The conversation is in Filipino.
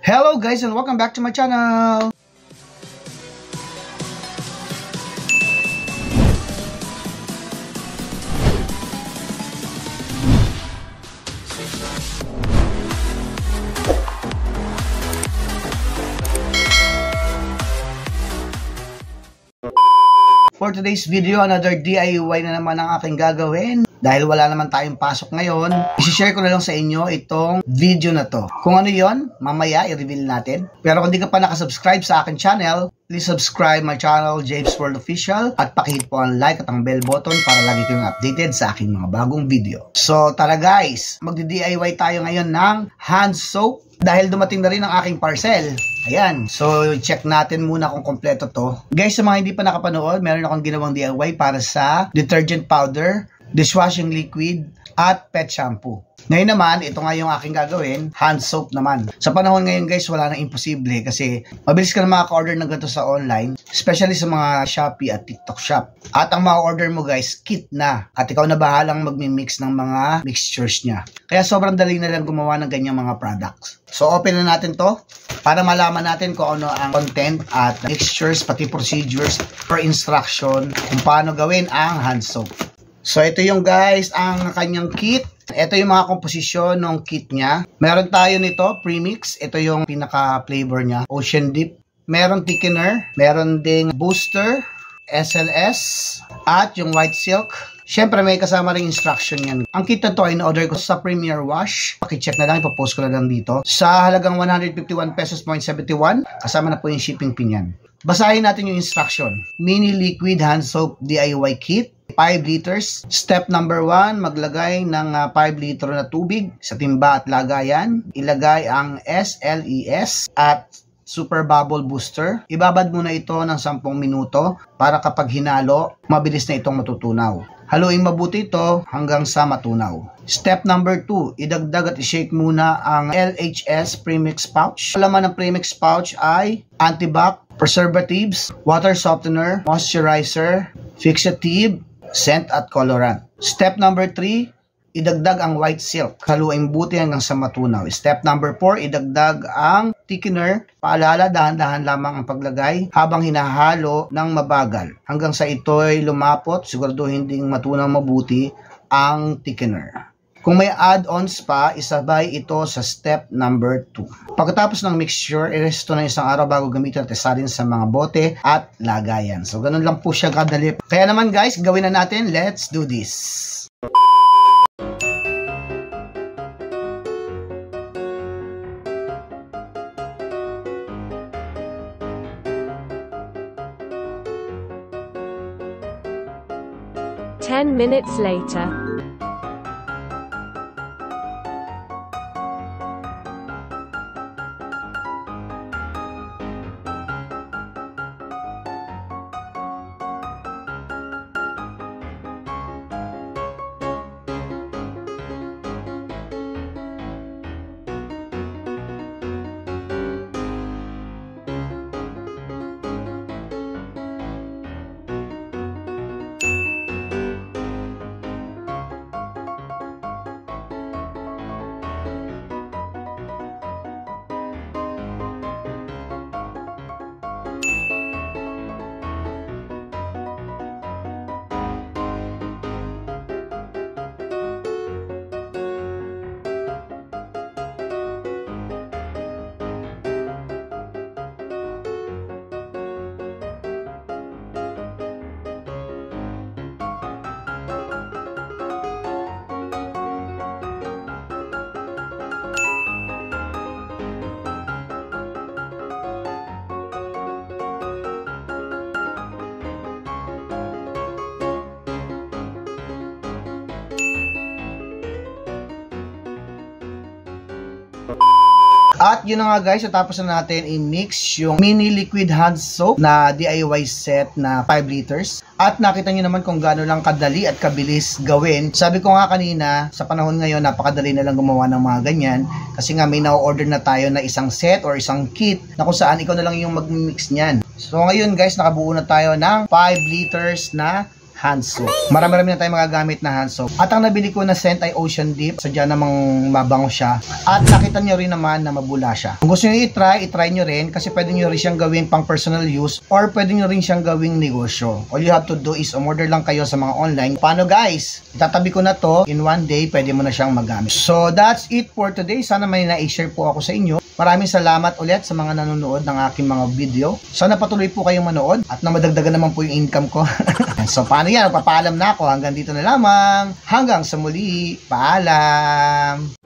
Hello guys and welcome back to my channel. For today's video, another DIY na naman ang aking gagawin. Dahil wala naman tayong pasok ngayon, isi-share ko na lang sa inyo itong video na to. Kung ano yon, mamaya i-reveal natin. Pero kung di ka pa nakasubscribe sa aking channel, please subscribe my channel, James World Official, at pakihit po ang like at ang bell button para lagi kayong updated sa aking mga bagong video. So tara guys, magdi-DIY tayo ngayon ng hand soap dahil dumating na rin ang aking parcel. Ayan, so check natin muna kung kompleto to. Guys, sa mga hindi pa nakapanood, meron akong ginawang DIY para sa detergent powder, dishwashing liquid, at pet shampoo. Ngayon naman, ito nga yung aking gagawin, hand soap naman. Sa panahon ngayon guys, wala nang imposible kasi mabilis ka na makaka-order ng ganito sa online, especially sa mga Shopee at TikTok shop. At ang maka-order mo guys, kit na. At ikaw na bahalang magmi-mix ng mga mixtures niya. Kaya sobrang dali na lang gumawa ng ganyang mga products. So open na natin to para malaman natin kung ano ang content at mixtures, pati procedures or instruction kung paano gawin ang hand soap. So ito yung guys ang kanyang kit. Ito yung mga komposisyon ng kit niya. Meron tayo nito, premix. Ito yung pinaka-flavor niya, Ocean Deep. Meron thickener, meron ding booster, SLS, at yung white silk. Siyempre may kasama ring instruction yan. Ang kit na to ay in-order ko sa Premier Wash. Paki-check na lang, ipopost ko na lang dito. Sa halagang 151 pesos 71, kasama na po yung shipping fee niyan. Basahin natin yung instruction. Mini liquid hand soap DIY kit. 5 liters. Step number 1, maglagay ng 5 liter na tubig sa timba at lagayan. Ilagay ang SLES at Super Bubble Booster. Ibabad muna ito ng 10 minuto para kapag hinalo, mabilis na itong matutunaw. Haluin mabuti ito hanggang sa matunaw. Step number 2, idagdag at i-shake muna ang LHS Premix Pouch. Laman ng Premix Pouch ay antibac, preservatives, water softener, moisturizer, fixative, scent at colorant. Step number 3, idagdag ang white silk. Haluin buti hanggang sa matunaw. Step number 4, idagdag ang thickener. Paalala, dahan-dahan lamang ang paglagay habang hinahalo ng mabagal. Hanggang sa ito'y lumapot, sigurado hindi matunaw mabuti ang thickener. Kung may add-ons pa, isabay ito sa step number 2. Pagkatapos ng mixture, i-resto na isang araw bago gamitin at isalin sa mga bote at lagayan. So, ganun lang po siya kadali. Kaya naman guys, gawin na natin. Let's do this! Ten minutes later. At yun na nga guys, natapos na natin i-mix yung mini liquid hand soap na DIY set na 5 liters. At nakita nyo naman kung gaano lang kadali at kabilis gawin. Sabi ko nga kanina, sa panahon ngayon, napakadali na lang gumawa ng mga ganyan. Kasi nga may na-order na tayo na isang set or isang kit na kung saan ikaw na lang yung mag-mix niyan. So ngayon guys, nakabuo na tayo ng 5 liters na hand soap. Marami-rami na tayong magagamit na hand soap. At ang nabili ko na scent ay Ocean Deep. Sadya namang mabango siya. At nakita nyo rin naman na mabula siya. Kung gusto nyo i-try nyo rin kasi pwede nyo rin siyang gawin pang personal use or pwede nyo rin siyang gawing negosyo. All you have to do is umorder lang kayo sa mga online. Paano guys? Itatabi ko na to. In one day, pwede mo na siyang magamit. So that's it for today. Sana may na-share po ako sa inyo. Maraming salamat ulit sa mga nanonood ng aking mga video. Sana patuloy po kayong manood at na madagdagan naman po yung income ko. So paano yan? Papaalam na ako. Hanggang dito na lamang. Hanggang sa muli. Paalam.